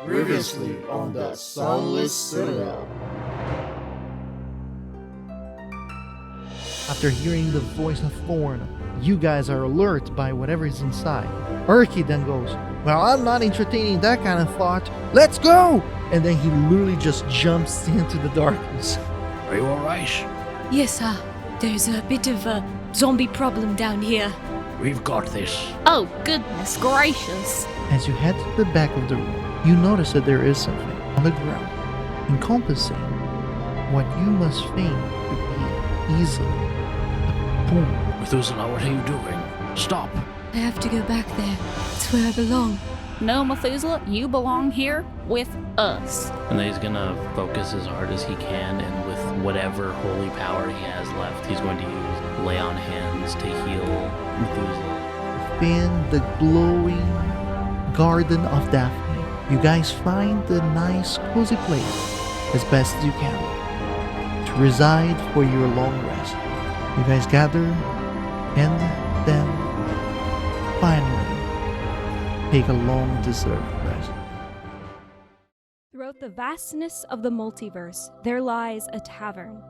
Previously on the Sunless Citadel. After hearing the voice of Thorn, you guys are alert by whatever is inside. Urki then goes, "Well, I'm not entertaining that kind of thought. Let's go!" And then he literally just jumps into the darkness. Are you alright? Yes, there's a bit of a zombie problem down here. We've got this. Oh, goodness gracious. As you head to the back of the room, you notice that there is something on the ground, encompassing what you must feign to be easily a pool. Methuselah, what are you doing? Stop. I have to go back there. It's where I belong. No, Methuselah, you belong here with us. And then he's gonna focus as hard as he can, and with whatever holy power he has left, he's going to use lay on hands to heal Methuselah. Within the glowing Garden of Daphne, you guys find the nice cozy place as best as you can to reside for your long rest. You guys gather and then finally take a long deserved rest. Throughout the vastness of the multiverse, there lies a tavern.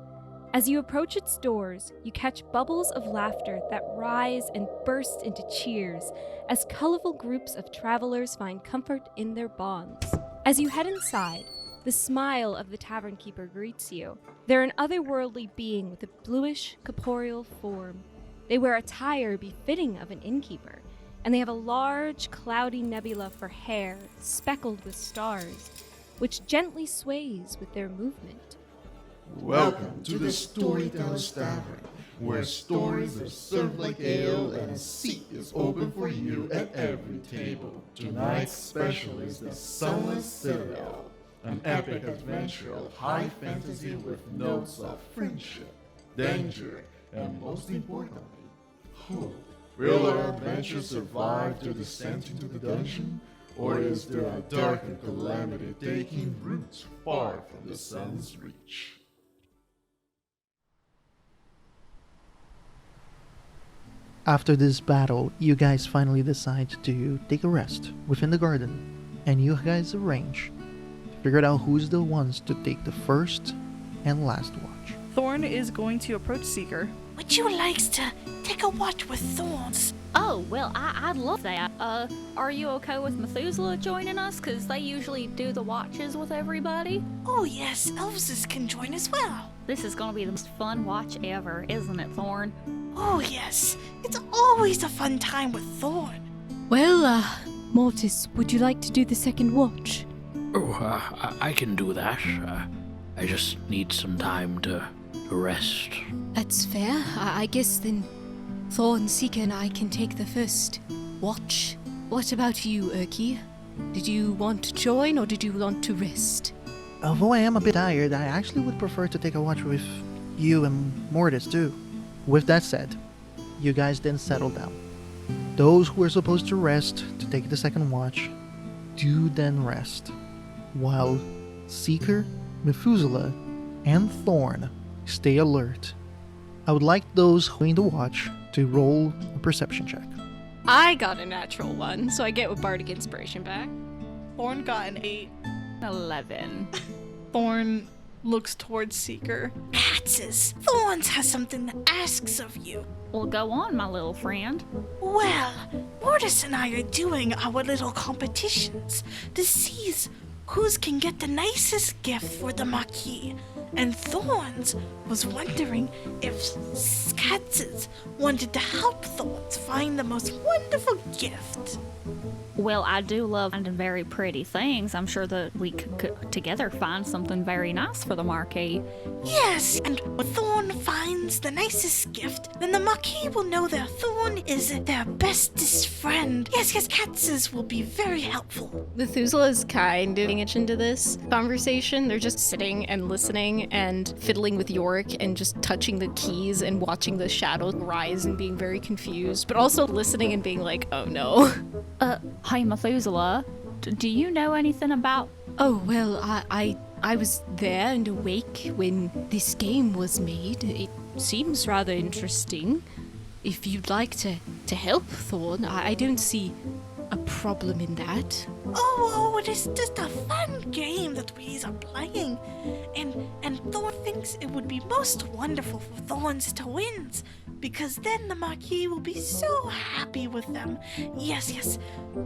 As you approach its doors, you catch bubbles of laughter that rise and burst into cheers as colorful groups of travelers find comfort in their bonds. As you head inside, the smile of the tavern keeper greets you. They're an otherworldly being with a bluish, corporeal form. They wear attire befitting of an innkeeper, and they have a large, cloudy nebula for hair, speckled with stars, which gently sways with their movement. Welcome to the Storyteller's Tavern, where stories are served like ale and a seat is open for you at every table. Tonight's special is the Sunless Citadel, an epic adventure of high fantasy with notes of friendship, danger, and most importantly, hope. Will our adventure survive the descent into the dungeon, or is there a darker calamity taking root far from the sun's reach? After this battle, you guys finally decide to take a rest within the garden, and you guys arrange to figure out who's the ones to take the first and last watch. Thorn is going to approach Seeker. Would you like to take a watch with Thorns? Oh, well, I'd love that. Are you okay with Methuselah joining us? Because they usually do the watches with everybody. Oh yes, Elvis can join as well. This is going to be the most fun watch ever, isn't it, Thorn? Oh yes, it's always a fun time with Thorn. Well, Mortis, would you like to do the second watch? Oh, I can do that. I just need some time to rest. That's fair. I guess then Thorn, Seeker, and I can take the first watch. What about you, Urki? Did you want to join or did you want to rest? Although I am a bit tired, I actually would prefer to take a watch with you and Mortis too. With that said, you guys then settle down. Those who are supposed to rest to take the second watch do then rest, while Seeker, Methuselah, and Thorn stay alert. I would like those doing the watch to roll a perception check. I got a natural one, so I get with Bardic Inspiration back. Thorn got an 8. 11. Thorn looks towards Seeker. Katzes, Thorns has something that asks of you. Well, go on, my little friend. Well, Mortis and I are doing our little competitions to see who's can get the nicest gift for the Marquis. And Thorns was wondering if Katzes wanted to help Thorns find the most wonderful gift. Well, I do love finding very pretty things. I'm sure that we could together find something very nice for the Marquis. Yes, and when Thorn finds the nicest gift, then the Marquis will know that Thorn is their bestest friend. Yes, Katzes will be very helpful. Methuselah's kind of into this conversation. They're just sitting and listening and fiddling with Yorick and just touching the keys and watching the shadows rise and being very confused, but also listening and being like, oh no. Hey, Methuselah, do you know anything about... Oh, well, I was there and awake when this game was made. It seems rather interesting. If you'd like to help Thorn, I don't see a problem in that. Oh, it is just a fun game that we are playing. And Thorn thinks it would be most wonderful for Thorns to win, because then the Marquis will be so happy with them. Yes,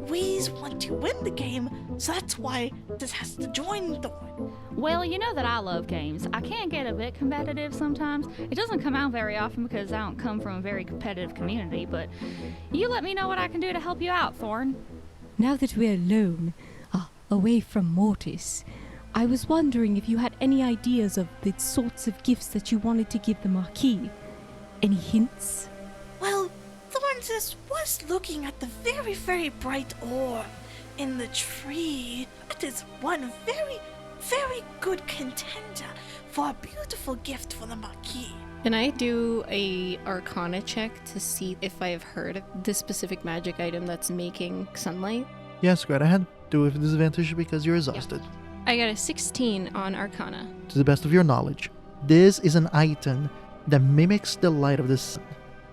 we want to win the game, so that's why this has to join Thorn. Well, you know that I love games. I can get a bit competitive sometimes. It doesn't come out very often because I don't come from a very competitive community, but you let me know what I can do to help you out, Thorn. Now that we're alone, away from Mortis, I was wondering if you had any ideas of the sorts of gifts that you wanted to give the Marquis. Any hints? Well, Thorns was looking at the very, very bright orb in the tree. That is one very, very good contender for a beautiful gift for the Marquis. Can I do a Arcana check to see if I have heard of this specific magic item that's making sunlight? Yes, go right ahead. Do it with disadvantage because you're exhausted. I got a 16 on Arcana. To the best of your knowledge, this is an item that mimics the light of the sun.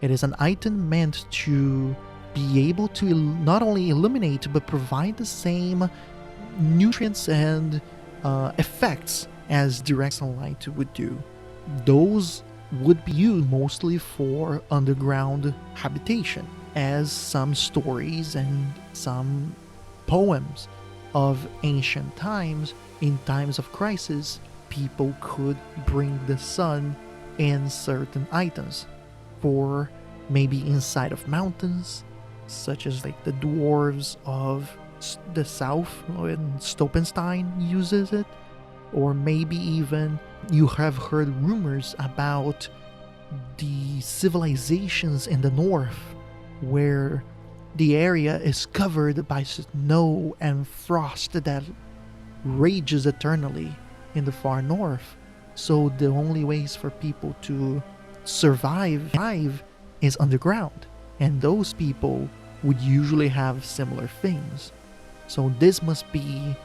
It is an item meant to be able to not only illuminate but provide the same nutrients and effects as direct sunlight would do. Those would be used mostly for underground habitation, as some stories and some poems of ancient times, in times of crisis, people could bring the sun in certain items for maybe inside of mountains, such as like the dwarves of the south when Stopenstein uses it, or maybe even you have heard rumors about the civilizations in the north where the area is covered by snow and frost that rages eternally in the far north. So the only ways for people to survive is underground. And those people would usually have similar things. So this must be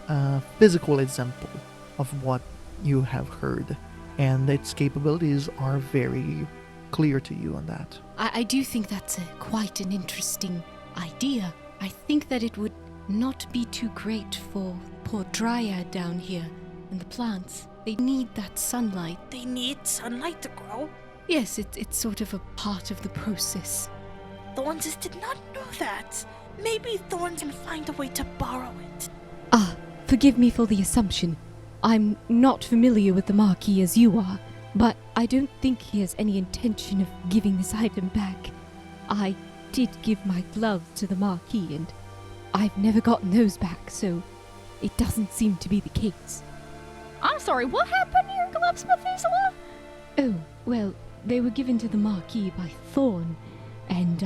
a physical example of what you have heard. And its capabilities are very clear to you on that. I do think that's quite an interesting idea. I think that it would not be too great for poor Dryad down here and the plants. They need that sunlight. They need sunlight to grow. Yes, it's sort of a part of the process. Thorns did not know that. Maybe Thorns can find a way to borrow it. Forgive me for the assumption. I'm not familiar with the Marquis as you are, but I don't think he has any intention of giving this item back. I did give my gloves to the Marquis, and I've never gotten those back, so it doesn't seem to be the case. I'm sorry, what happened to your gloves, Methuselah? Oh, well, they were given to the Marquis by Thorn, and,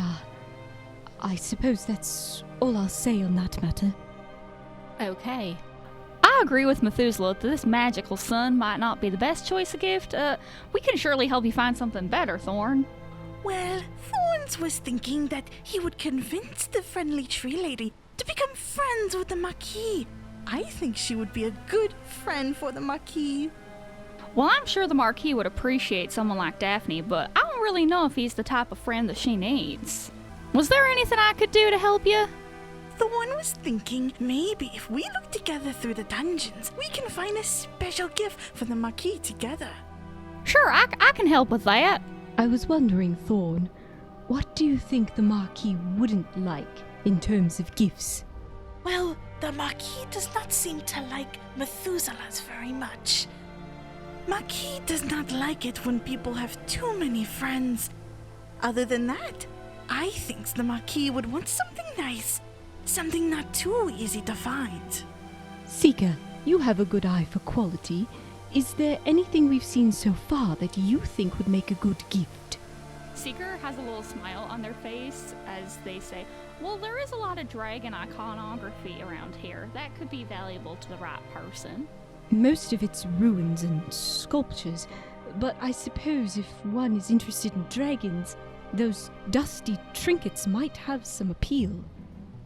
I suppose that's all I'll say on that matter. Okay. I agree with Methuselah that this magical sun might not be the best choice of gift. We can surely help you find something better, Thorn. Well, Thorns was thinking that he would convince the friendly tree lady to become friends with the Marquis. I think she would be a good friend for the Marquis. Well, I'm sure the Marquis would appreciate someone like Daphne, but I don't really know if he's the type of friend that she needs. Was there anything I could do to help you? Thorn was thinking maybe if we look together through the dungeons, we can find a special gift for the Marquis together. Sure, I can help with that. I was wondering, Thorn, what do you think the Marquis wouldn't like in terms of gifts? Well, the Marquis does not seem to like Methuselah's very much. Marquis does not like it when people have too many friends. Other than that, I think the Marquis would want something nice. Something not too easy to find. Seeker, you have a good eye for quality. Is there anything we've seen so far that you think would make a good gift? Seeker has a little smile on their face as they say, well, there is a lot of dragon iconography around here. That could be valuable to the right person. Most of it's ruins and sculptures, but I suppose if one is interested in dragons, those dusty trinkets might have some appeal.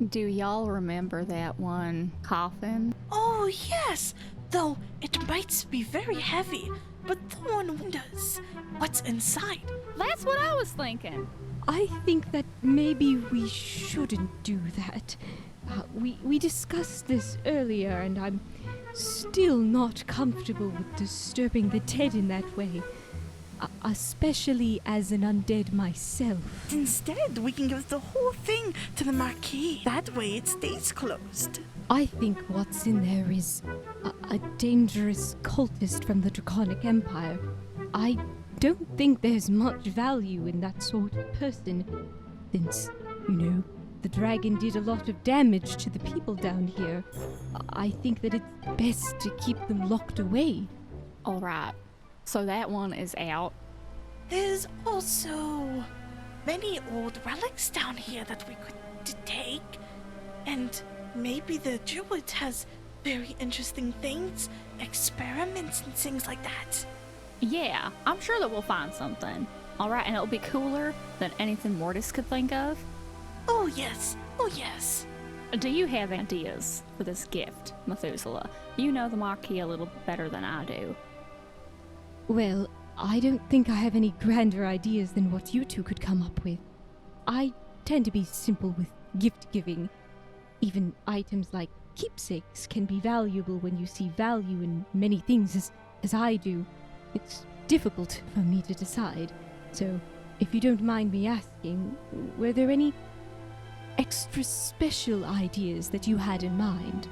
Do y'all remember that one coffin? Oh, yes! Though it might be very heavy, but Thorn wonders what's inside. That's what I was thinking. I think that maybe we shouldn't do that. We discussed this earlier, and I'm still not comfortable with disturbing the dead in that way. Especially as an undead myself. Instead, we can give the whole thing to the Marquis. That way it stays closed. I think what's in there is a dangerous cultist from the Draconic Empire. I don't think there's much value in that sort of person, since, the dragon did a lot of damage to the people down here. I think that it's best to keep them locked away. Alright, so that one is out. There's also many old relics down here that we could take. And maybe the druid has very interesting things, experiments and things like that. Yeah, I'm sure that we'll find something. Alright, and it'll be cooler than anything Mortis could think of. Oh yes, oh yes. Do you have ideas for this gift, Methuselah? You know the Marquis a little better than I do. Well, I don't think I have any grander ideas than what you two could come up with. I tend to be simple with gift giving. Even items like keepsakes can be valuable when you see value in many things as I do. It's difficult for me to decide. So, if you don't mind me asking, were there any extra special ideas that you had in mind?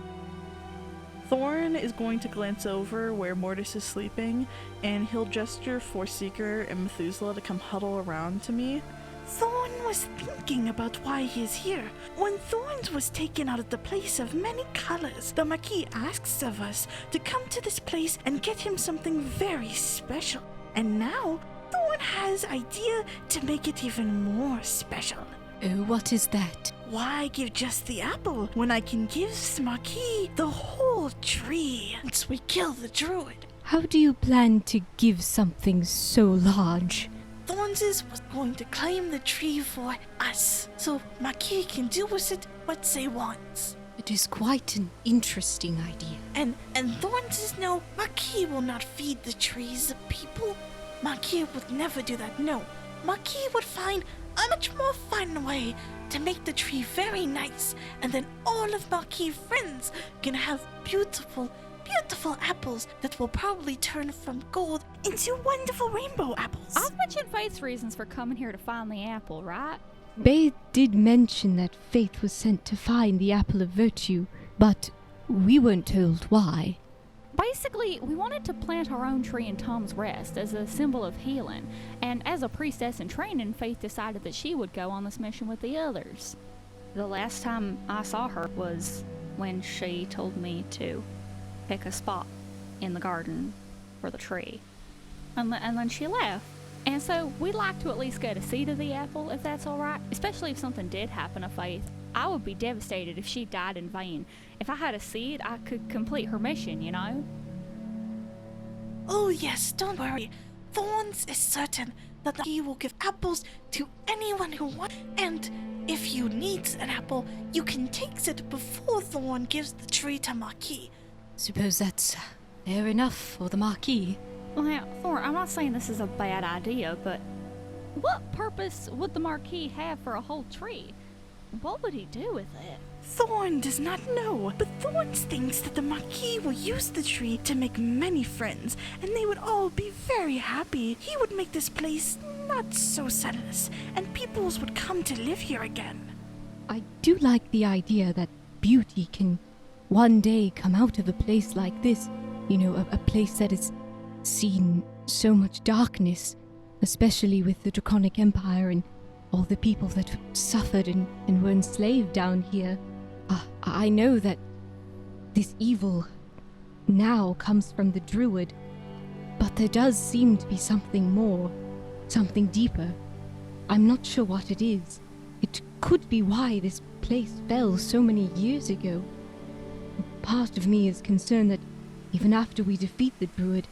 Thorn is going to glance over where Mortis is sleeping, and he'll gesture for Seeker and Methuselah to come huddle around to me. Thorn was thinking about why he is here. When Thorns was taken out of the place of many colors, the Marquis asks of us to come to this place and get him something very special. And now, Thorn has idea to make it even more special. Oh, what is that? Why give just the apple when I can give the Marquis the whole tree once we kill the druid? How do you plan to give something so large? Thorns was going to claim the tree for us, so Marquis can do with it what they want. It is quite an interesting idea. And Thorns know Marquis will not feed the trees the people. Marquis would never do that, no. Marquis would find a much more fun way to make the tree very nice, and then all of Marquis' friends can have beautiful apples that will probably turn from gold into wonderful rainbow apples. I've mentioned Faith's reasons for coming here to find the apple, right? Faith did mention that Faith was sent to find the apple of virtue, but we weren't told why. Basically, we wanted to plant our own tree in Tom's Rest as a symbol of healing, and as a priestess in training, Faith decided that she would go on this mission with the others. The last time I saw her was when she told me to pick a spot in the garden for the tree, and then she left. And so we'd like to at least get a seed of the apple, if that's alright, especially if something did happen to Faith. I would be devastated if she died in vain. If I had a seed, I could complete her mission, you know? Oh yes, don't worry. Thorns is certain that he will give apples to anyone who wants, and if you need an apple, you can take it before Thorn gives the tree to Marquis. Suppose that's fair enough for the Marquis. Well, now, Thorn, I'm not saying this is a bad idea, but what purpose would the Marquis have for a whole tree? What would he do with it? Thorn does not know, but Thorn thinks that the Marquis will use the tree to make many friends, and they would all be very happy. He would make this place not so sunless, and peoples would come to live here again. I do like the idea that beauty can one day come out of a place like this. You know, a place that has seen so much darkness, especially with the Draconic Empire and all the people that suffered and were enslaved down here. I know that this evil now comes from the druid, but there does seem to be something more, something deeper. I'm not sure what it is. It could be why this place fell so many years ago. Part of me is concerned that even after we defeat the druid,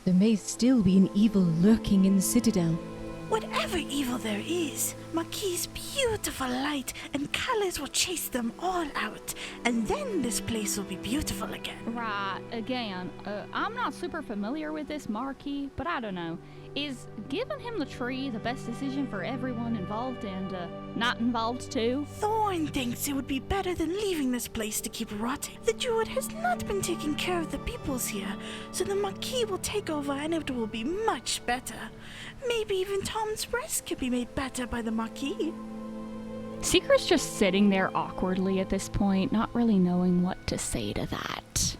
there may still be an evil lurking in the Citadel. Whatever evil there is, Marquis' beautiful light and colors will chase them all out, and then this place will be beautiful again. Right, again, I'm not super familiar with this Marquis, but I don't know. Is giving him the tree the best decision for everyone involved and not involved too? Thorn thinks it would be better than leaving this place to keep rotting. The Druid has not been taking care of the peoples here, so the Marquis will take over and it will be much better. Maybe even Tom's Rest could be made better by the Marquis. Seeker's just sitting there awkwardly at this point, not really knowing what to say to that.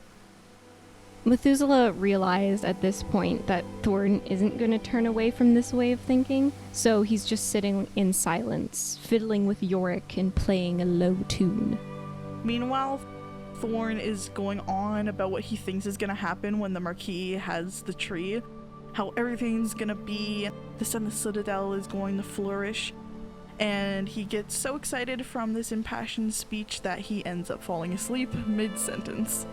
Methuselah realized at this point that Thorn isn't going to turn away from this way of thinking, so he's just sitting in silence, fiddling with Yorick and playing a low tune. Meanwhile, Thorn is going on about what he thinks is going to happen when the Marquis has the tree, how everything's going to be, the Sunless Citadel is going to flourish, and he gets so excited from this impassioned speech that he ends up falling asleep mid-sentence.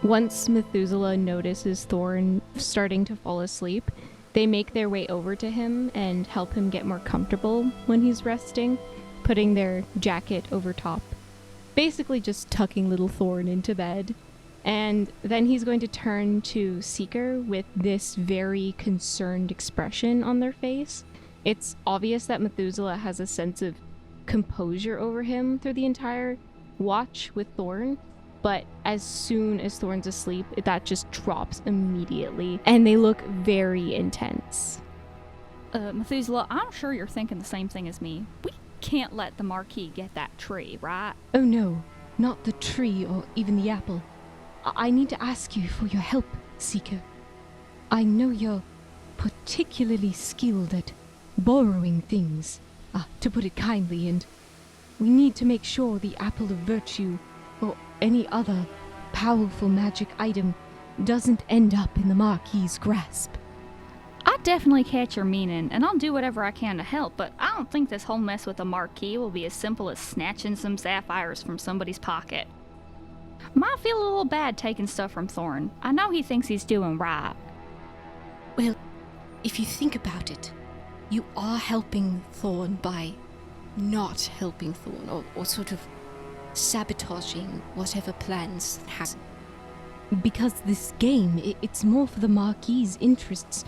Once Methuselah notices Thorn starting to fall asleep, they make their way over to him and help him get more comfortable when he's resting, putting their jacket over top. Basically just tucking little Thorn into bed. And then he's going to turn to Seeker with this very concerned expression on their face. It's obvious that Methuselah has a sense of composure over him through the entire watch with Thorn. But as soon as Thorn's asleep, that just drops immediately, and they look very intense. Methuselah, I'm sure you're thinking the same thing as me. We can't let the Marquis get that tree, right? Oh no, not the tree or even the apple. I need to ask you for your help, Seeker. I know you're particularly skilled at borrowing things, to put it kindly, and we need to make sure the apple of virtue or any other powerful magic item doesn't end up in the Marquis' grasp. I definitely catch your meaning, and I'll do whatever I can to help, but I don't think this whole mess with the Marquis will be as simple as snatching some sapphires from somebody's pocket. Might feel a little bad taking stuff from Thorn. I know he thinks he's doing right. Well, if you think about it, you are helping Thorn by not helping Thorn, or sort of sabotaging whatever plans it has. Because this game, it's more for the Marquis' interests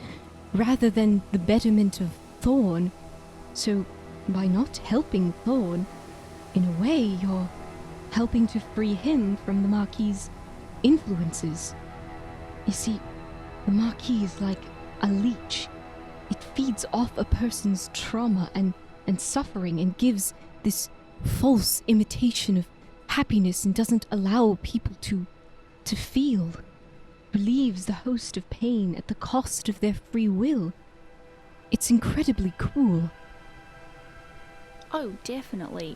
rather than the betterment of Thorn. So, by not helping Thorn, in a way, you're helping to free him from the Marquis' influences. You see, the Marquis is like a leech. It feeds off a person's trauma and suffering and gives this false imitation of happiness and doesn't allow people to feel. Relieves the host of pain at the cost of their free will. It's incredibly cruel. Oh, definitely.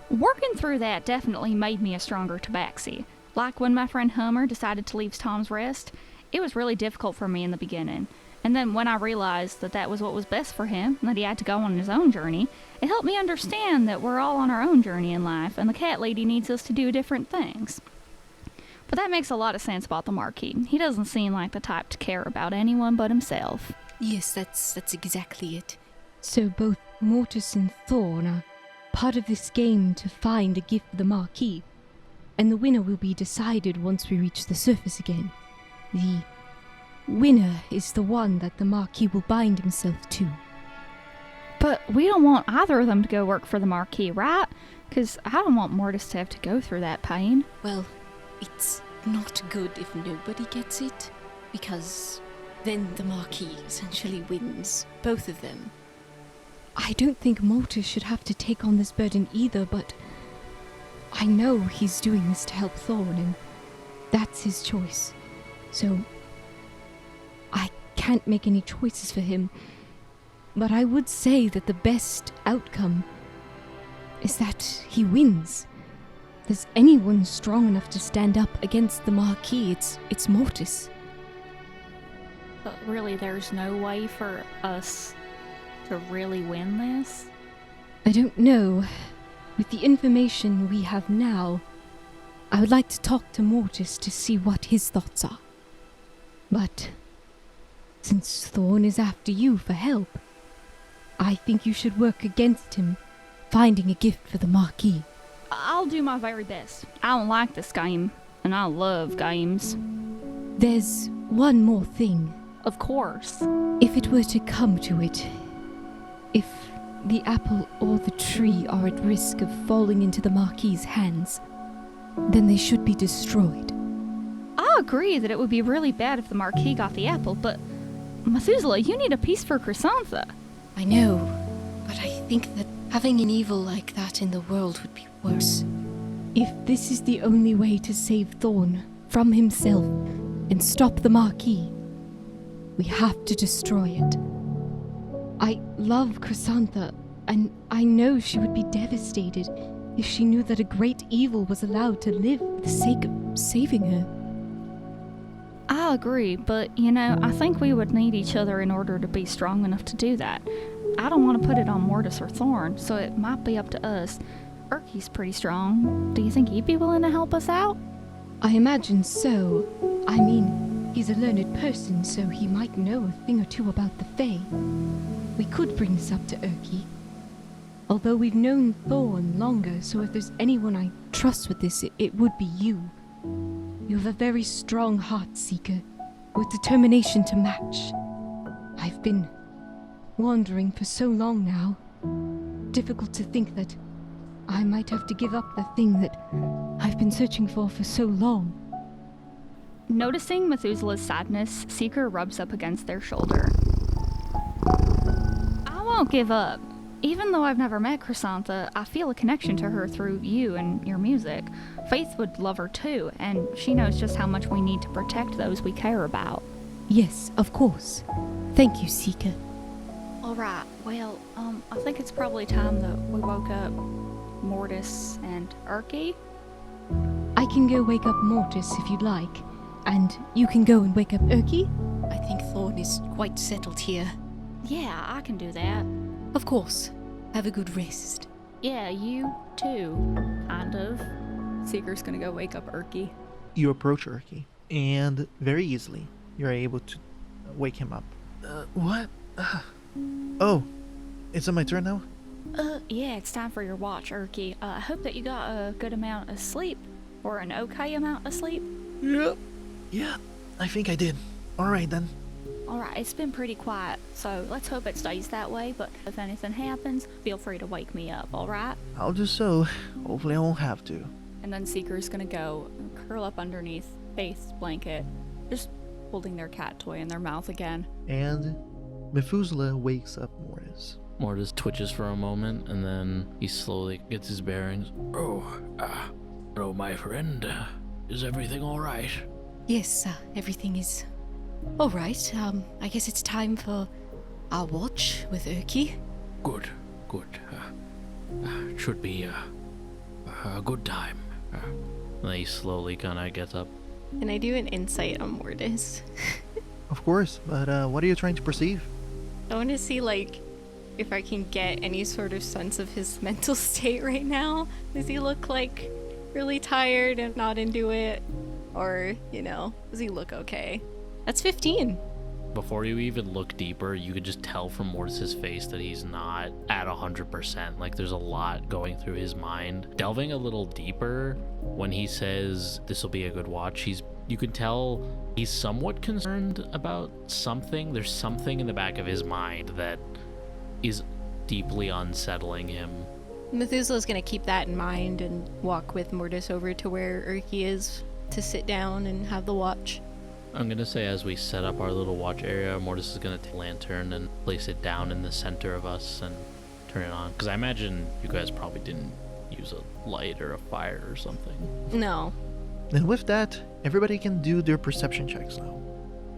Working through that definitely made me a stronger tabaxi. Like when my friend Hummer decided to leave Tom's Rest, it was really difficult for me in the beginning. And then when I realized that that was what was best for him, and that he had to go on his own journey, it helped me understand that we're all on our own journey in life, and the cat lady needs us to do different things. But that makes a lot of sense about the Marquis. He doesn't seem like the type to care about anyone but himself. Yes, that's exactly it. So both Mortis and Thorn are part of this game to find a gift for the Marquis, and the winner will be decided once we reach the surface again. The winner is the one that the Marquis will bind himself to. But we don't want either of them to go work for the Marquis, right? Because I don't want Mortis to have to go through that pain. Well, it's not good if nobody gets it, because then the Marquis essentially wins, both of them. I don't think Mortis should have to take on this burden either, but I know he's doing this to help Thorn, and that's his choice. So I can't make any choices for him, but I would say that the best outcome is that he wins. If there's anyone strong enough to stand up against the Marquis, it's Mortis. But really, there's no way for us to really win this? I don't know. With the information we have now, I would like to talk to Mortis to see what his thoughts are. But since Thorn is after you for help, I think you should work against him, finding a gift for the Marquis. I'll do my very best. I don't like this game, and I love games. There's one more thing. Of course. If it were to come to it, if the apple or the tree are at risk of falling into the Marquis' hands, then they should be destroyed. I agree that it would be really bad if the Marquis got the apple, but Methuselah, you need a piece for Chrysantha. I know, but I think that having an evil like that in the world would be worse. If this is the only way to save Thorn from himself and stop the Marquis, we have to destroy it. I love Chrysantha, and I know she would be devastated if she knew that a great evil was allowed to live for the sake of saving her. I agree, but, I think we would need each other in order to be strong enough to do that. I don't want to put it on Mortis or Thorn, so it might be up to us. Urky's pretty strong. Do you think he'd be willing to help us out? I imagine so. I mean, he's a learned person, so he might know a thing or two about the Fae. We could bring this up to Urky. Although we've known Thorn longer, so if there's anyone I trust with this, it would be you. You have a very strong heart, Seeker, with determination to match. I've been wandering for so long now. Difficult to think that I might have to give up the thing that I've been searching for so long. Noticing Methuselah's sadness, Seeker rubs up against their shoulder. I won't give up. Even though I've never met Chrysantha, I feel a connection to her through you and your music. Faith would love her too, and she knows just how much we need to protect those we care about. Yes, of course. Thank you, Seeker. Alright, well, I think it's probably time that we woke up Mortis and Urky. I can go wake up Mortis if you'd like, and you can go and wake up Urky. I think Thorn is quite settled here. Yeah, I can do that. Of course. Have a good rest. Yeah, you too. Kind of. Seeker's gonna go wake up Urky. You approach Urky, and very easily, you're able to wake him up. What? Oh, is it my turn now? Yeah, it's time for your watch, Urky. I hope that you got a good amount of sleep. Or an okay amount of sleep. Yep. Yeah, I think I did. Alright then. Alright, it's been pretty quiet, so let's hope it stays that way, but if anything happens, feel free to wake me up, alright? I'll do so. Hopefully I won't have to. And then Seeker's gonna go and curl up underneath Faith's blanket, just holding their cat toy in their mouth again. And Methuselah wakes up Mortis. Mortis twitches for a moment, and then he slowly gets his bearings. Oh, my friend. Is everything all right? Yes, everything is all right. I guess it's time for our watch with Urky. Good. Should be a good time. And then he slowly kind of gets up. Can I do an insight on Mortis? Of course, but what are you trying to perceive? I want to see, if I can get any sort of sense of his mental state right now. Does he look, really tired and not into it? Or, does he look okay? That's 15. Before you even look deeper, you could just tell from Mortis's face that he's not at 100%. There's a lot going through his mind. Delving a little deeper, when he says this will be a good watch, you can tell he's somewhat concerned about something. There's something in the back of his mind that is deeply unsettling him. Methuselah's gonna keep that in mind and walk with Mortis over to where Urky is to sit down and have the watch. I'm gonna say as we set up our little watch area, Mortis is gonna take a lantern and place it down in the center of us and turn it on. Because I imagine you guys probably didn't use a light or a fire or something. No. And with that, everybody can do their perception checks now.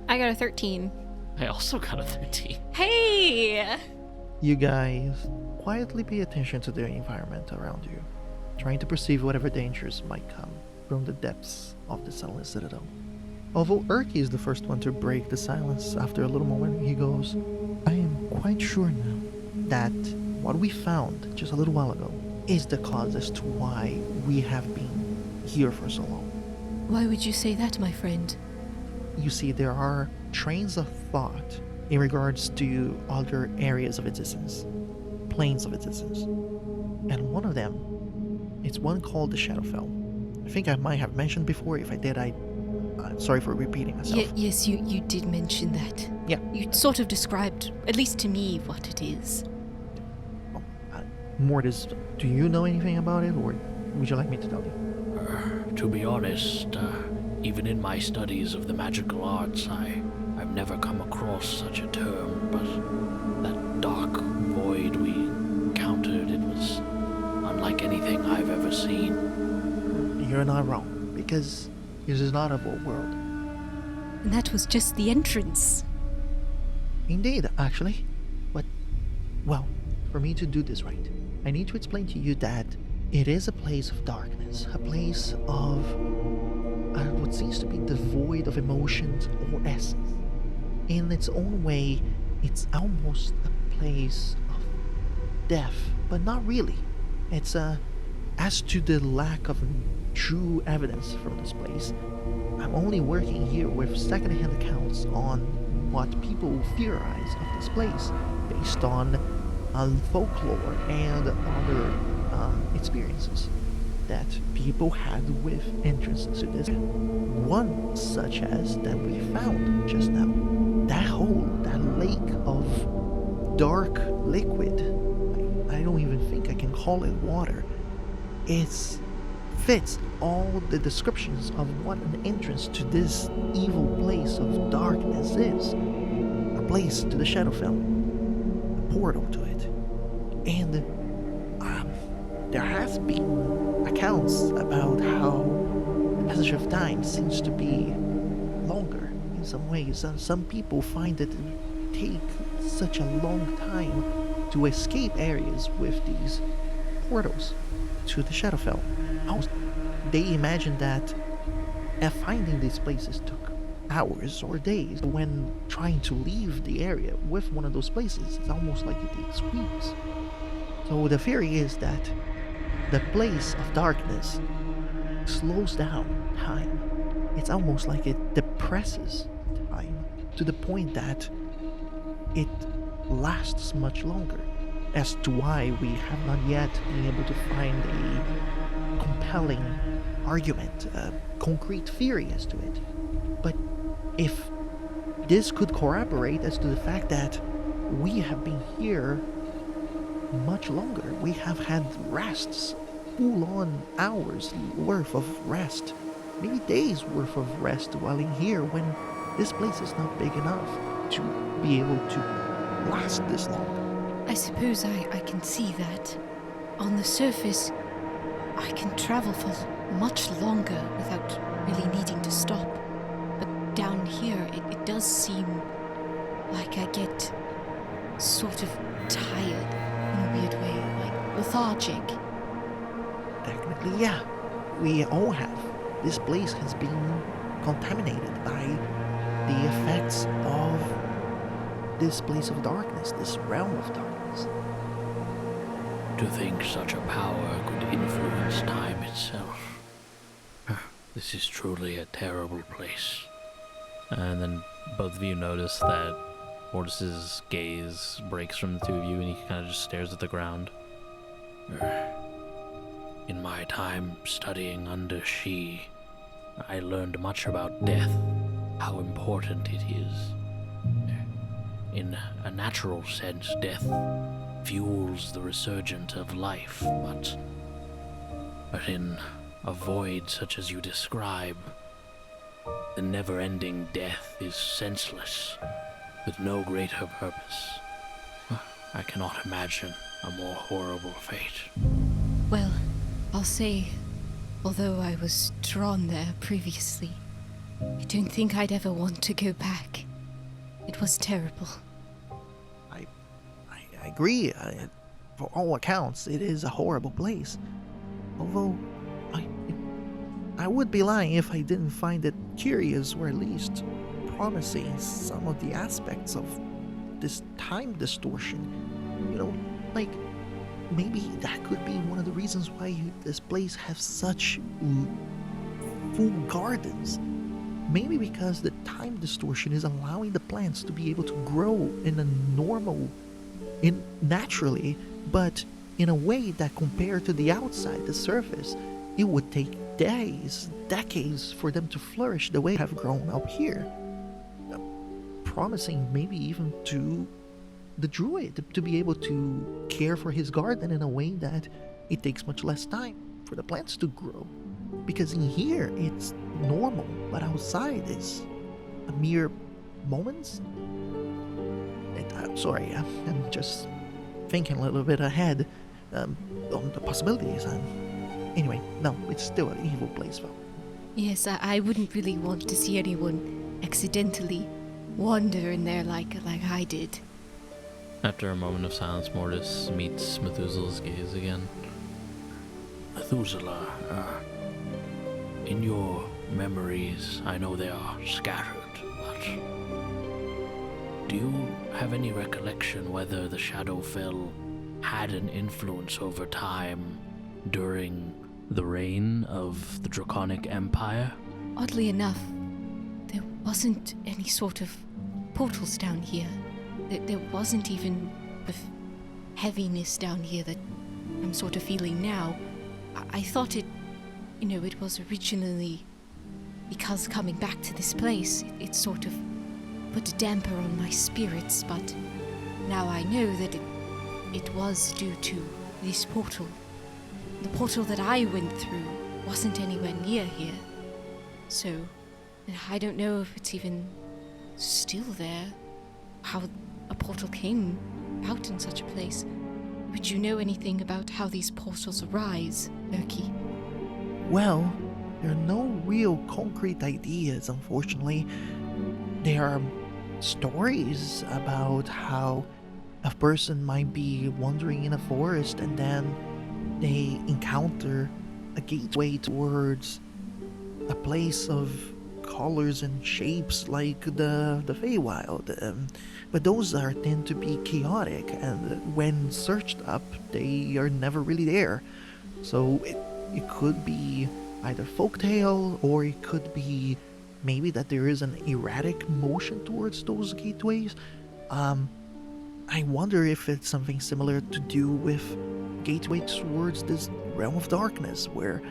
I got a 13. I also got a 13. Hey! You guys quietly pay attention to the environment around you, trying to perceive whatever dangers might come from the depths of the Sunless Citadel. Although Urky is the first one to break the silence, after a little moment he goes, I am quite sure now that what we found just a little while ago is the cause as to why we have been here for so long. Why would you say that, my friend? You see, there are trains of thought in regards to other areas of existence, planes of existence. And one of them, it's one called the Shadowfell. I think I might have mentioned before. If I did, I'm sorry for repeating myself. Yes, you did mention that. Yeah. You sort of described, at least to me, what it is. Mortis, do you know anything about it, or would you like me to tell you? To be honest, even in my studies of the magical arts, I've never come across such a term, but that dark void we encountered, it was unlike anything I've ever seen. You're not wrong, because this is not a full world. And that was just the entrance. Indeed, actually. But, well, for me to do this right, I need to explain to you that it is a place of darkness, a place of what seems to be devoid of emotions or essence. In its own way, it's almost a place of death, but not really. It's as to the lack of true evidence from this place, I'm only working here with second-hand accounts on what people theorize of this place, based on folklore and other experiences that people had with entrance to this. One such as that we found just now. That hole, that lake of dark liquid, I don't even think I can call it water. It fits all the descriptions of what an entrance to this evil place of darkness is. A place to the Shadowfell, a portal to it. And there has been accounts about how the passage of time seems to be longer in some ways. Some people find that it takes such a long time to escape areas with these portals to the Shadowfell. They imagine that finding these places took hours or days. When trying to leave the area with one of those places, it's almost like it takes weeks. So the theory is that the place of darkness slows down time. It's almost like it depresses time to the point that it lasts much longer. As to why we have not yet been able to find a compelling argument, a concrete theory as to it. But if this could corroborate as to the fact that we have been here much longer, we have had rests, full-on hours worth of rest, maybe days worth of rest while in here, when this place is not big enough to be able to last this long. I suppose I can see that. On the surface, I can travel for much longer without really needing to stop. But down here, it does seem like I get sort of tired in a weird way, like lethargic. Technically, yeah. We all have. This place has been contaminated by the effects of this place of darkness, this realm of darkness. To think such a power could influence time itself. This is truly a terrible place. And then both of you notice that Mortis's gaze breaks from the two of you, and he kind of just stares at the ground. In my time studying under she, I learned much about death, how important it is. In a natural sense, death fuels the resurgence of life, but in a void such as you describe, the never-ending death is senseless, with no greater purpose. I cannot imagine a more horrible fate. Well, I'll say, although I was drawn there previously, I don't think I'd ever want to go back. It was terrible. I agree. For all accounts, it is a horrible place. Although, I would be lying if I didn't find it curious, or at least promising, some of the aspects of this time distortion. You know, like, maybe that could be one of the reasons why this place has such full gardens. Maybe because the time distortion is allowing the plants to be able to grow in a naturally, but in a way that compared to the outside, the surface, it would take days, decades for them to flourish the way they have grown up here. promising, maybe even to the druid, to be able to care for his garden in a way that it takes much less time for the plants to grow. Because in here, it's normal, but outside is a mere moments. And I'm sorry, I'm just thinking a little bit ahead on the possibilities. Anyway, no, it's still an evil place, though. Yes, I wouldn't really want to see anyone accidentally wander in there like I did. After a moment of silence, Mortis meets Methuselah's gaze again. Methuselah, in your memories, I know they are scattered, but do you have any recollection whether the Shadowfell had an influence over time during the reign of the Draconic Empire? Oddly enough, there wasn't any sort of portals down here. There wasn't even the heaviness down here that I'm sort of feeling now. I thought it was originally because coming back to this place, it sort of put a damper on my spirits, but now I know that it was due to this portal. The portal that I went through wasn't anywhere near here, so I don't know if it's even still there, how a portal came out in such a place. Would you know anything about how these portals arise, Erky? Well, there are no real concrete ideas, unfortunately. There are stories about how a person might be wandering in a forest and then they encounter a gateway towards a place of colors and shapes like the Feywild. But those tend to be chaotic, and when searched up, they are never really there. So it could be either folktale, or it could be maybe that there is an erratic motion towards those gateways. I wonder if it's something similar to do with gateway towards this realm of darkness, where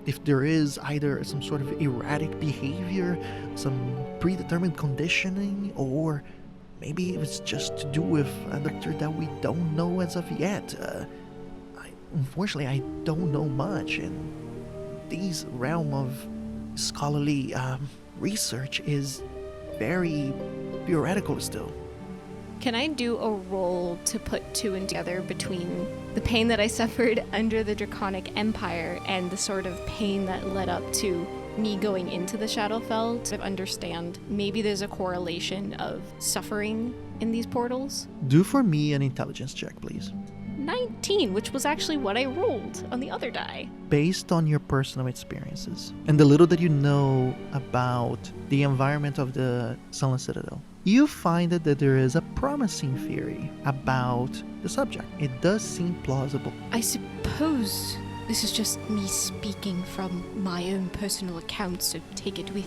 if there is either some sort of erratic behavior, some predetermined conditioning, or maybe it's just to do with a doctor that we don't know as of yet. Unfortunately, I don't know much, and this realm of scholarly research is very theoretical still. Can I do a roll to put two and together between the pain that I suffered under the Draconic Empire and the sort of pain that led up to me going into the Shadowfell, to understand maybe there's a correlation of suffering in these portals? Do for me an intelligence check, please. 19, which was actually what I rolled on the other die. Based on your personal experiences and the little that you know about the environment of the Sunless Citadel, you find that there is a promising theory about the subject. It does seem plausible. I suppose this is just me speaking from my own personal account, so take it with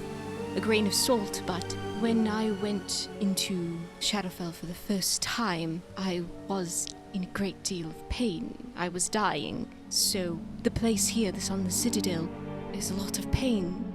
a grain of salt, but when I went into Shadowfell for the first time, I was in a great deal of pain. I was dying, so the place here, this on the Citadel, is a lot of pain.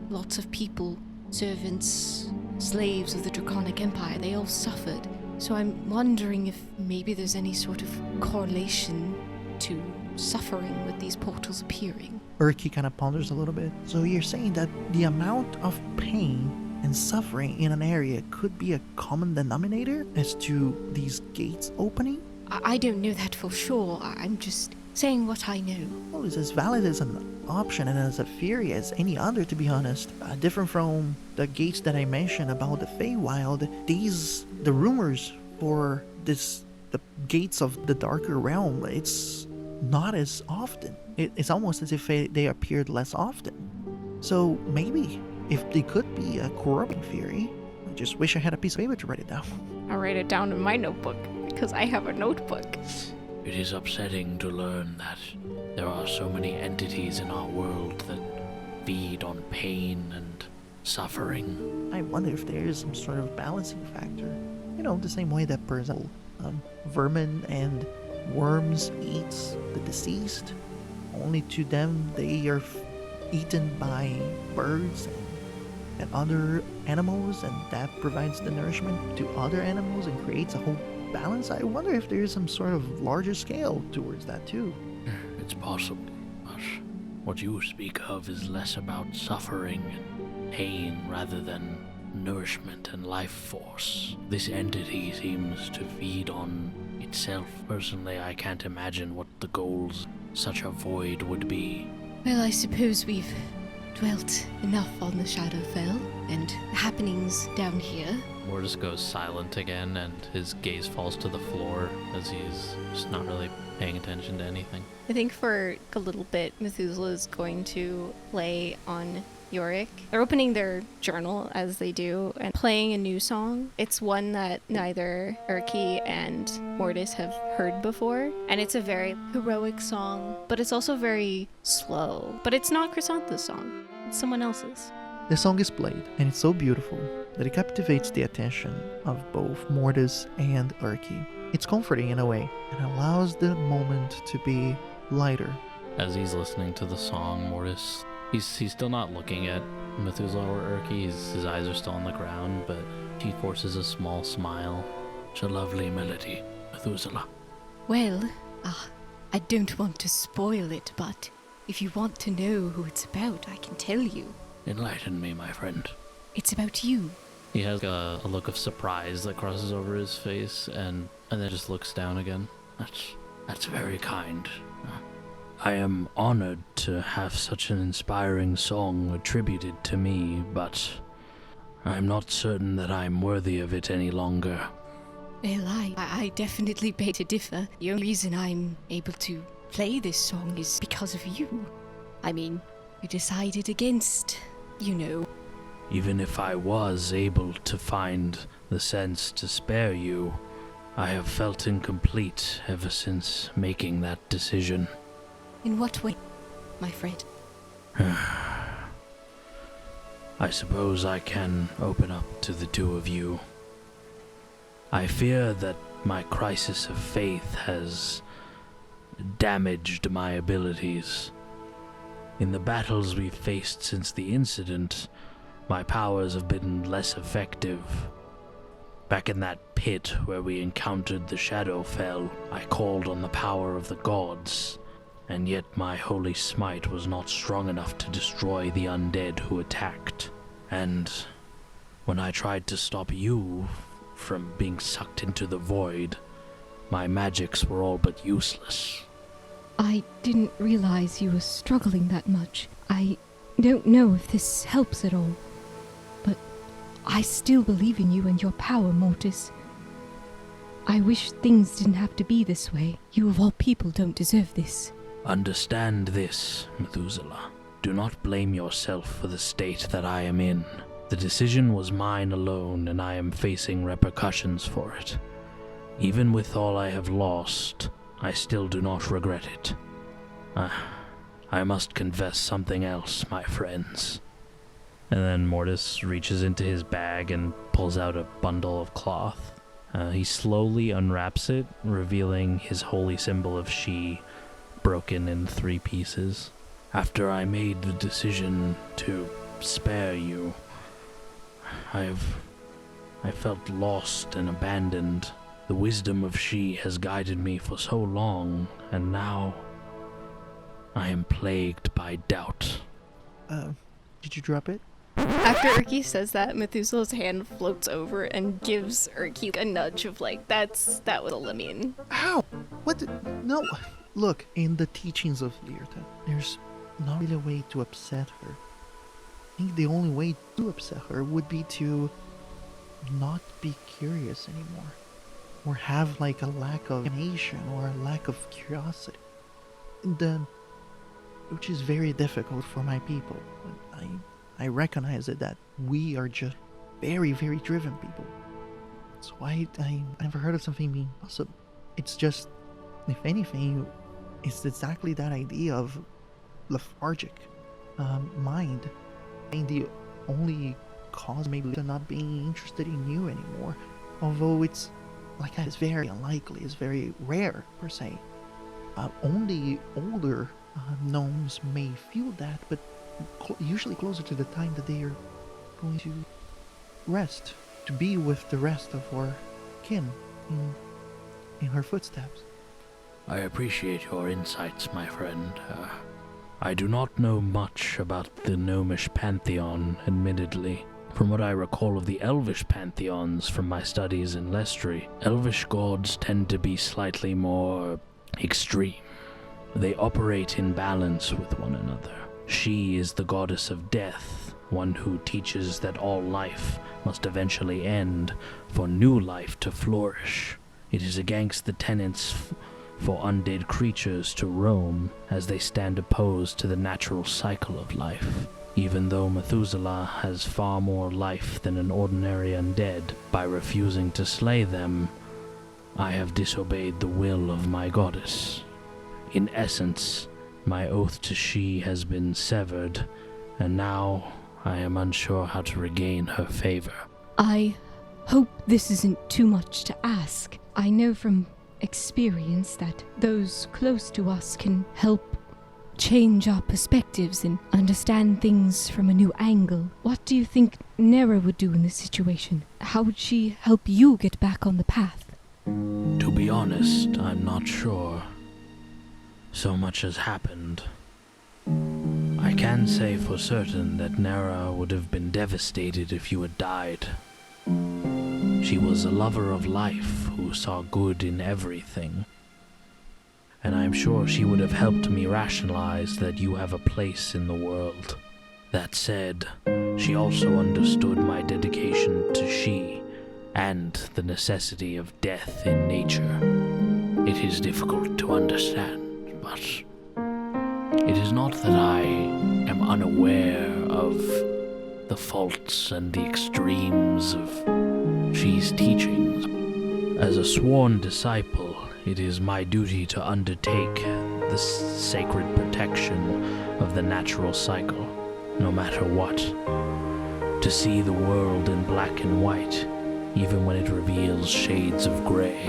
Lots of people, servants, slaves of the Draconic Empire, they all suffered. So I'm wondering if maybe there's any sort of correlation to suffering with these portals appearing. Erky kind of ponders a little bit. So you're saying that the amount of pain and suffering in an area could be a common denominator as to these gates opening? I don't know that for sure. I'm just saying what I know. Well, it's as valid as an option and as a theory as any other, to be honest. Different from the gates that I mentioned about the Feywild, the rumors for the gates of the darker realm, it's not as often. It's almost as if they appeared less often. So maybe, if they could be a corrupting theory, I just wish I had a piece of paper to write it down. I'll write it down in my notebook, because I have a notebook. It is upsetting to learn that there are so many entities in our world that feed on pain and suffering. I wonder if there is some sort of balancing factor. The same way that, for example, vermin and worms eats the deceased. Only to them they are eaten by birds and and other animals, and that provides the nourishment to other animals and creates a whole balance. I wonder if there is some sort of larger scale towards that too. It's possible, but what you speak of is less about suffering and pain rather than nourishment and life force. This entity seems to feed on itself. Personally, I can't imagine what the goals such a void would be. Well, I suppose we've dwelt enough on the Shadowfell and the happenings down here. Mortis goes silent again, and his gaze falls to the floor as he's just not really paying attention to anything. I think for a little bit, Methuselah is going to play on Yorick. They're opening their journal as they do and playing a new song. It's one that neither Urki and Mortis have heard before, and it's a very heroic song, but it's also very slow. But it's not Chrysanthem's song, it's someone else's. The song is played, and it's so beautiful that it captivates the attention of both Mortis and Urki. It's comforting in a way, and allows the moment to be lighter. As he's listening to the song, Mortis, he's still not looking at Methuselah or Urki. His eyes are still on the ground, but he forces a small smile. It's a lovely melody, Methuselah. Well, I don't want to spoil it, but if you want to know who it's about, I can tell you. Enlighten me, my friend. It's about you. He has a look of surprise that crosses over his face, and then just looks down again. That's very kind. I am honored to have such an inspiring song attributed to me, but I'm not certain that I'm worthy of it any longer. Well, I definitely beg to differ. The only reason I'm able to play this song is because of you. I mean, you decided against, Even if I was able to find the sense to spare you, I have felt incomplete ever since making that decision. In what way, my friend? I suppose I can open up to the two of you. I fear that my crisis of faith has damaged my abilities. In the battles we've faced since the incident, my powers have been less effective. Back in that pit where we encountered the Shadowfell, I called on the power of the gods, and yet my holy smite was not strong enough to destroy the undead who attacked. And when I tried to stop you from being sucked into the void, my magics were all but useless. I didn't realize you were struggling that much. I don't know if this helps at all, but I still believe in you and your power, Mortis. I wish things didn't have to be this way. You of all people don't deserve this. Understand this, Methuselah. Do not blame yourself for the state that I am in. The decision was mine alone, and I am facing repercussions for it. Even with all I have lost, I still do not regret it. I must confess something else, my friends. And then Mortis reaches into his bag and pulls out a bundle of cloth. He slowly unwraps it, revealing his holy symbol of She, broken in 3 pieces. After I made the decision to spare you, I felt lost and abandoned. The wisdom of She has guided me for so long, and now I am plagued by doubt. Did you drop it? After Urki says that, Methuselah's hand floats over and gives Urki a nudge of that was a limit. Ow! What? No! Look, in the teachings of Lyrta, there's not really a way to upset her. I think the only way to upset her would be to not be curious anymore. Or have a lack of imagination or a lack of curiosity. Which is very difficult for my people. I recognize it that we are just very, very driven people. That's why I never heard of something being possible. It's just, if anything, it's exactly that idea of lethargic mind. And the only cause maybe to not being interested in you anymore. Although it's very unlikely, it's very rare per se. Only older gnomes may feel that, but usually closer to the time that they are going to rest, to be with the rest of our kin in her footsteps. I appreciate your insights, my friend. I do not know much about the gnomish pantheon, admittedly. From what I recall of the elvish pantheons from my studies in Lestry, elvish gods tend to be slightly more extreme. They operate in balance with one another. She is the goddess of death, one who teaches that all life must eventually end for new life to flourish. It is against the tenets for undead creatures to roam, as they stand opposed to the natural cycle of life. Even though Methuselah has far more life than an ordinary undead, by refusing to slay them, I have disobeyed the will of my goddess. In essence, my oath to she has been severed, and now I am unsure how to regain her favor. I hope this isn't too much to ask. I know from experience that those close to us can help change our perspectives and understand things from a new angle. What do you think Nera would do in this situation? How would she help you get back on the path? To be honest, I'm not sure. So much has happened. I can say for certain that Nera would have been devastated if you had died. She was a lover of life who saw good in everything. And I'm sure she would have helped me rationalize that you have a place in the world. That said, she also understood my dedication to she and the necessity of death in nature. It is difficult to understand, but it is not that I am unaware of the faults and the extremes of she's teachings. As a sworn disciple, it is my duty to undertake the sacred protection of the natural cycle, no matter what. To see the world in black and white, even when it reveals shades of gray.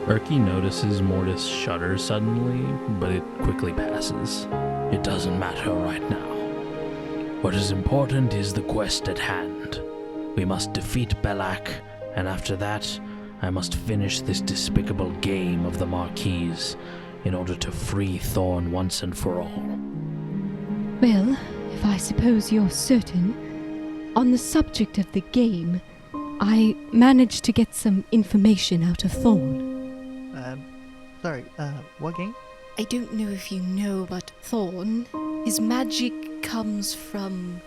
Erky notices Mortis shudder suddenly, but it quickly passes. It doesn't matter right now. What is important is the quest at hand. We must defeat Belak, and after that, I must finish this despicable game of the Marquis in order to free Thorn once and for all. Well, if I suppose you're certain, on the subject of the game, I managed to get some information out of Thorn. What game? I don't know if you know, but Thorn, his magic comes from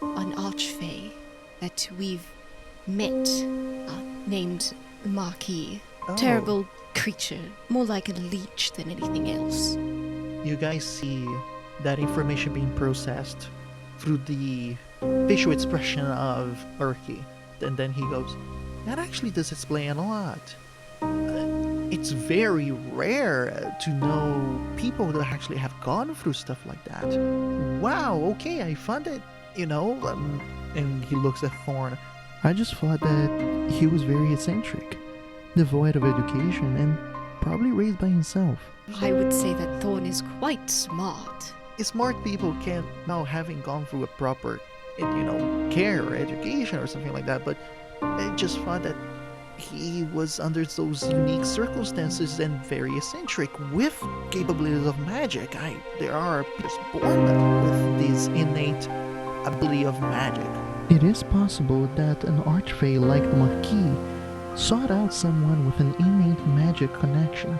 an archfey that we've met, named Marquis. Oh. Terrible creature, more like a leech than anything else. You guys see that information being processed through the facial expression of Erky. And then he goes, that actually does explain a lot. It's very rare to know people that actually have gone through stuff like that. Wow, okay, I found it, and he looks at Thorn. I just thought that he was very eccentric, devoid of education, and probably raised by himself. I would say that Thorn is quite smart. Smart people can't, now having gone through a proper, care or education or something like that, but I just thought that he was under those unique circumstances and very eccentric with capabilities of magic. There are people born with this innate ability of magic. It is possible that an archfey like the Marquis sought out someone with an innate magic connection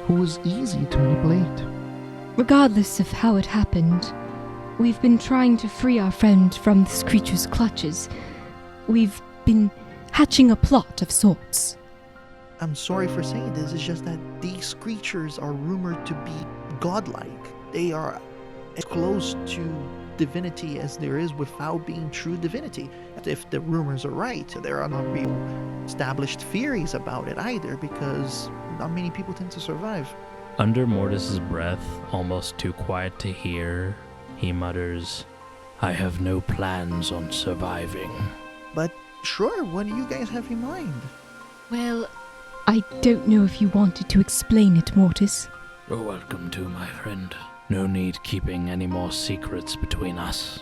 who was easy to manipulate. Regardless of how it happened, we've been trying to free our friend from this creature's clutches. We've been hatching a plot of sorts. I'm sorry for saying this, it's just that these creatures are rumored to be godlike. They are as close to divinity as there is without being true divinity. If the rumors are right, there are not real established theories about it either, because not many people tend to survive. Under Mortis's breath, almost too quiet to hear, he mutters, I have no plans on surviving. But sure, what do you guys have in mind? Well, I don't know if you wanted to explain it, Mortis. You're welcome to, my friend. No need keeping any more secrets between us.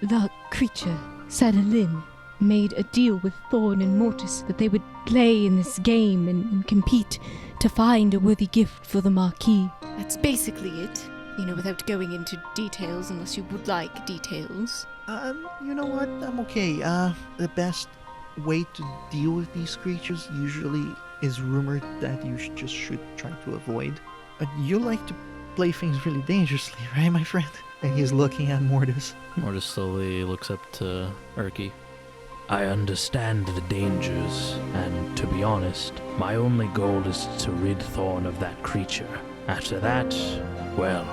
The creature, settle in, made a deal with Thorn and Mortis that they would play in this game and compete to find a worthy gift for the Marquis. That's basically it, without going into details unless you would like details. You know what? I'm okay. The best way to deal with these creatures usually is rumored that you should try to avoid. But you like to play things really dangerously, right, my friend? And he's looking at Mortis. Mortis slowly looks up to Urki. I understand the dangers, and to be honest, my only goal is to rid Thorn of that creature. After that, well,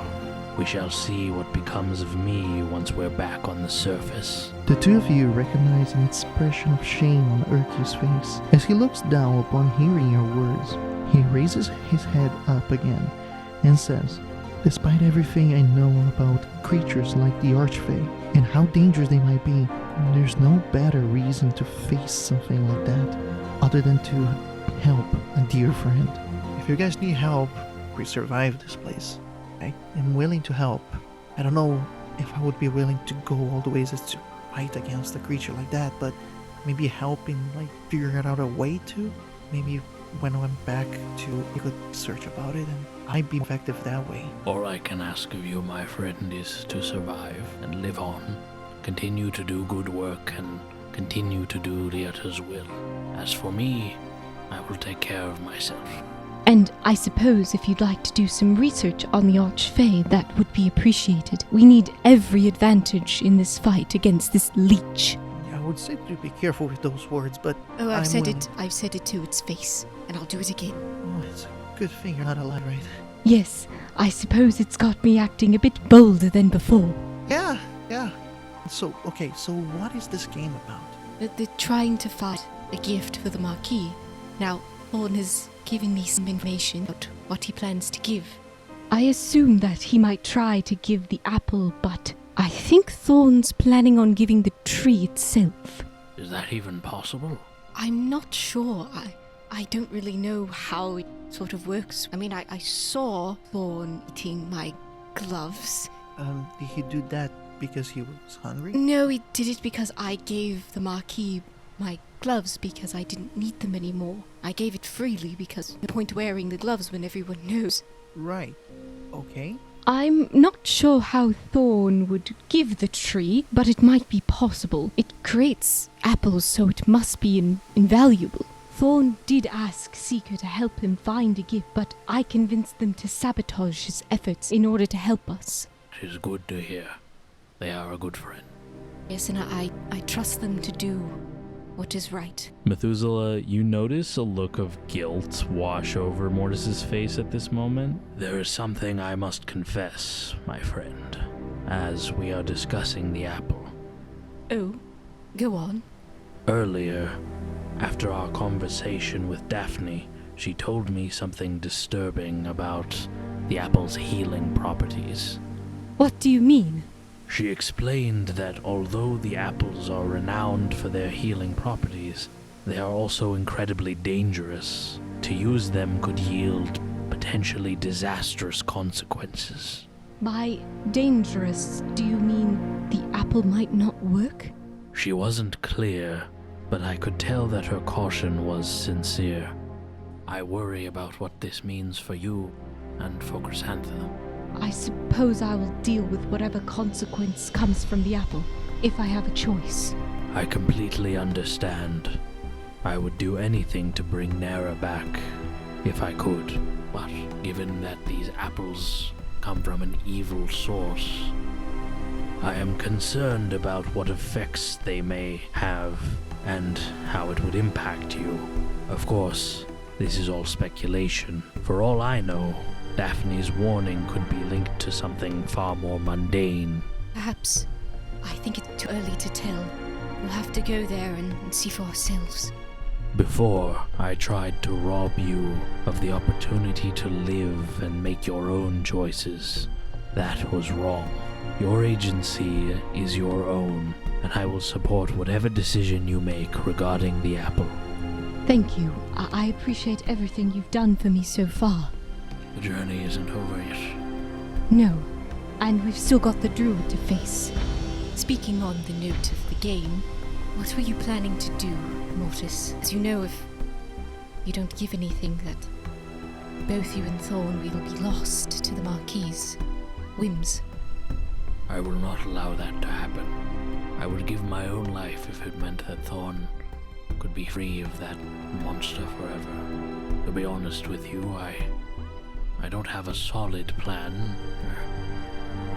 we shall see what becomes of me once we're back on the surface. The two of you recognize an expression of shame on Urki's face. As he looks down upon hearing your words, he raises his head up again and says, "Despite everything I know about creatures like the Archfey and how dangerous they might be, there's no better reason to face something like that other than to help a dear friend. If you guys need help, we survive this place. I am willing to help. I don't know if I would be willing to go all the ways as to fight against a creature like that, but maybe helping, figuring out a way to. Maybe when I'm back to, you could search about it and I'd be effective that way." All I can ask of you, my friend, is to survive and live on. Continue to do good work and continue to do the Utter's will. As for me, I will take care of myself. And I suppose if you'd like to do some research on the Archfey, that would be appreciated. We need every advantage in this fight against this leech. I would say to be careful with those words, but Oh, I've said it to its face, and I'll do it again. Oh, it's a good thing you're not alive, right? Yes, I suppose it's got me acting a bit bolder than before. Yeah. So what is this game about? They're trying to find a gift for the Marquis. Now, Thorn has given me some information about what he plans to give. I assume that he might try to give the apple, but I think Thorn's planning on giving the tree itself. Is that even possible? I'm not sure. I don't really know how it sort of works. I mean, I saw Thorn eating my gloves. Did he do that because he was hungry? No, he did it because I gave the Marquis my gloves because I didn't need them anymore. I gave it freely because no point wearing the gloves when everyone knows. Right. Okay. I'm not sure how Thorn would give the tree, but it might be possible. It creates apples, so it must be invaluable. Thorn did ask Seeker to help him find a gift, but I convinced them to sabotage his efforts in order to help us. It is good to hear. They are a good friend. Yes, and I trust them to do what is right. Methuselah, you notice a look of guilt wash over Mortis's face at this moment. There is something I must confess, my friend, as we are discussing the apple. Oh, go on. Earlier, after our conversation with Daphne, she told me something disturbing about the apple's healing properties. What do you mean? She explained that although the apples are renowned for their healing properties, they are also incredibly dangerous. To use them could yield potentially disastrous consequences. By dangerous, do you mean the apple might not work? She wasn't clear, but I could tell that her caution was sincere. I worry about what this means for you and for Chrysantha. I suppose I will deal with whatever consequence comes from the apple, if I have a choice. I completely understand. I would do anything to bring Nara back, if I could. But given that these apples come from an evil source, I am concerned about what effects they may have and how it would impact you. Of course, this is all speculation. For all I know, Daphne's warning could be linked to something far more mundane. Perhaps. I think it's too early to tell. We'll have to go there and see for ourselves. Before, I tried to rob you of the opportunity to live and make your own choices. That was wrong. Your agency is your own, and I will support whatever decision you make regarding the apple. Thank you. I appreciate everything you've done for me so far. The journey isn't over yet. No, and we've still got the druid to face. Speaking on the note of the game, what were you planning to do, Mortis? As you know, if you don't give anything, that both you and Thorn will be lost to the Marquis' whims. I will not allow that to happen. I would give my own life if it meant that Thorn could be free of that monster forever. To be honest with you, I don't have a solid plan.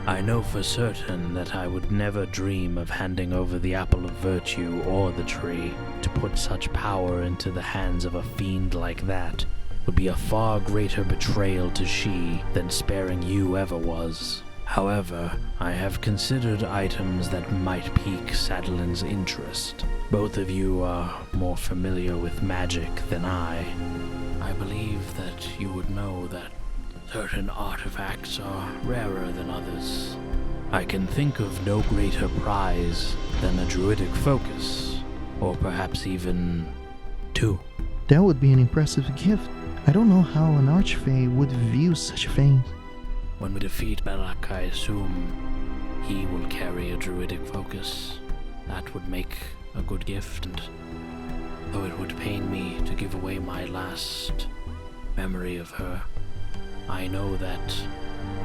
I know for certain that I would never dream of handing over the apple of virtue or the tree. To put such power into the hands of a fiend like that would be a far greater betrayal to she than sparing you ever was. However, I have considered items that might pique Sadelin's interest. Both of you are more familiar with magic than I. I believe that you would know that certain artifacts are rarer than others. I can think of no greater prize than a druidic focus, or perhaps even two. That would be an impressive gift. I don't know how an archfey would view such a thing. When we defeat Belak, I assume he will carry a druidic focus. That would make a good gift, and though it would pain me to give away my last memory of her, I know that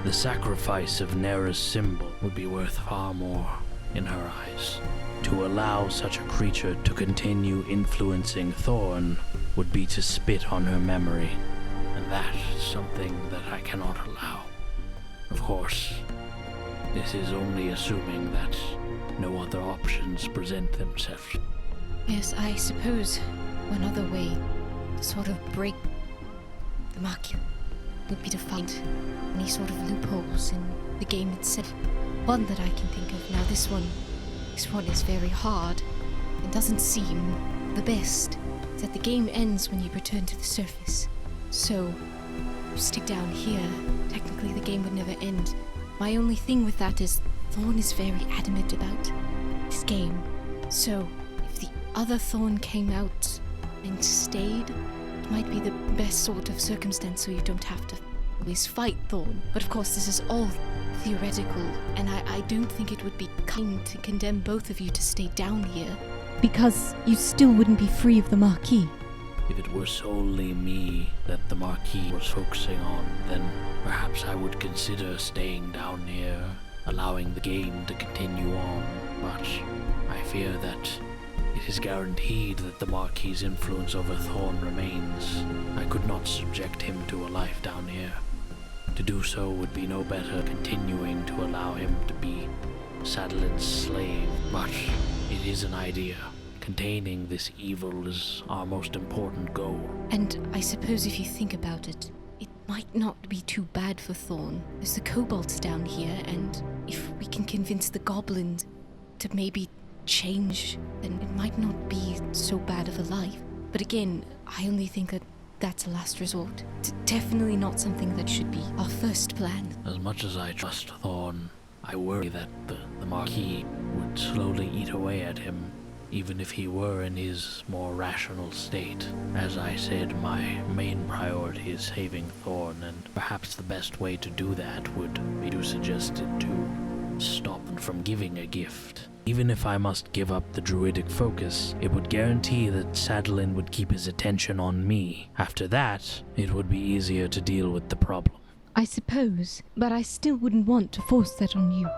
the sacrifice of Nera's symbol would be worth far more in her eyes. To allow such a creature to continue influencing Thorn would be to spit on her memory, and that is something that I cannot allow. Of course, this is only assuming that no other options present themselves. Yes, I suppose one other way to sort of break the Marquis would be to find any sort of loopholes in the game itself. One that I can think of now, this one is very hard and doesn't seem the best. Is that the game ends when you return to the surface. So, you stick down here, technically the game would never end. My only thing with that is Thorn is very adamant about this game. So, if the other Thorn came out and stayed, it might be the best sort of circumstance so you don't have to always fight Thorn. But of course this is all theoretical, and I don't think it would be kind to condemn both of you to stay down here. Because you still wouldn't be free of the Marquis. If it were solely me that the Marquis was focusing on, then perhaps I would consider staying down here, allowing the game to continue on. But I fear that it is guaranteed that the Marquis' influence over Thorn remains. I could not subject him to a life down here. To do so would be no better continuing to allow him to be Sadelin's slave. But it is an idea. Containing this evil is our most important goal. And I suppose if you think about it, it might not be too bad for Thorn. There's the kobolds down here, and if we can convince the goblins to maybe change, then it might not be so bad of a life. But again, I only think that that's a last resort. Definitely not something that should be our first plan. As much as I trust Thorn, I worry that the Marquis would slowly eat away at him, even if he were in his more rational state. As I said, my main priority is saving Thorn, and perhaps the best way to do that would be to suggest it to stop from giving a gift. Even if I must give up the druidic focus, it would guarantee that Sadelin would keep his attention on me. After that, it would be easier to deal with the problem. I suppose, but I still wouldn't want to force that on you.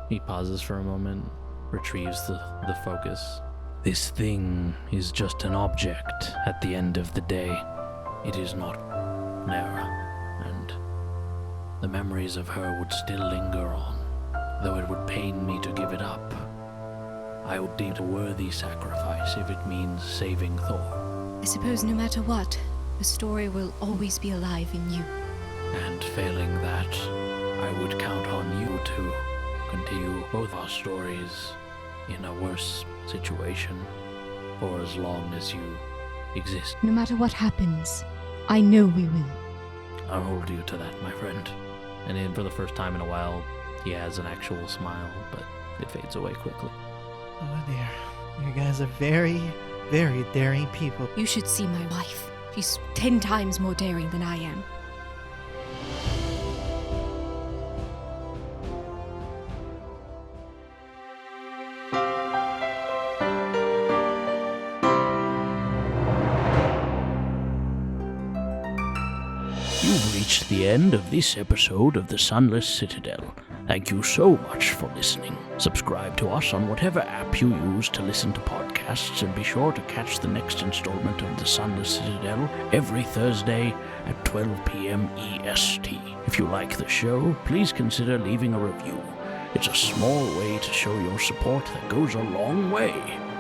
He pauses for a moment, retrieves the focus. This thing is just an object at the end of the day. It is not Nera, and the memories of her would still linger on, though it would pain me to give it up. I would deem it a worthy sacrifice if it means saving Thor. I suppose no matter what, the story will always be alive in you. And failing that, I would count on you to continue both our stories in a worse situation for as long as you exist. No matter what happens, I know we will. I'll hold you to that, my friend. And then for the first time in a while, he has an actual smile, but it fades away quickly. Oh dear. You guys are very, very daring people. You should see my wife. She's 10 times more daring than I am. reached the end of this episode of the Sunless Citadel. Thank you so much for listening. Subscribe to us on whatever app you use to listen to podcasts, and be sure to catch the next installment of the Sunless Citadel every Thursday at 12 p.m. EST. If you like the show, please consider leaving a review. It's a small way to show your support that goes a long way.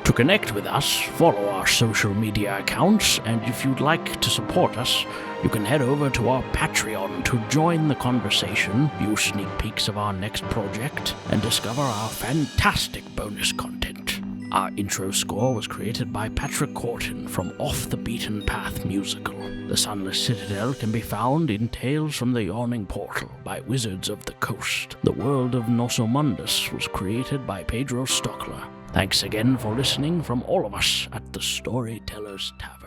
To connect with us, follow our social media accounts, and if you'd like to support us, you can head over to our Patreon to join the conversation, view sneak peeks of our next project, and discover our fantastic bonus content. Our intro score was created by Patrick Corton from Off the Beaten Path musical. The Sunless Citadel can be found in Tales from the Yawning Portal by Wizards of the Coast. The world of Nosso Mondus was created by Pedro Stockler. Thanks again for listening from all of us at the Storyteller's Tavern.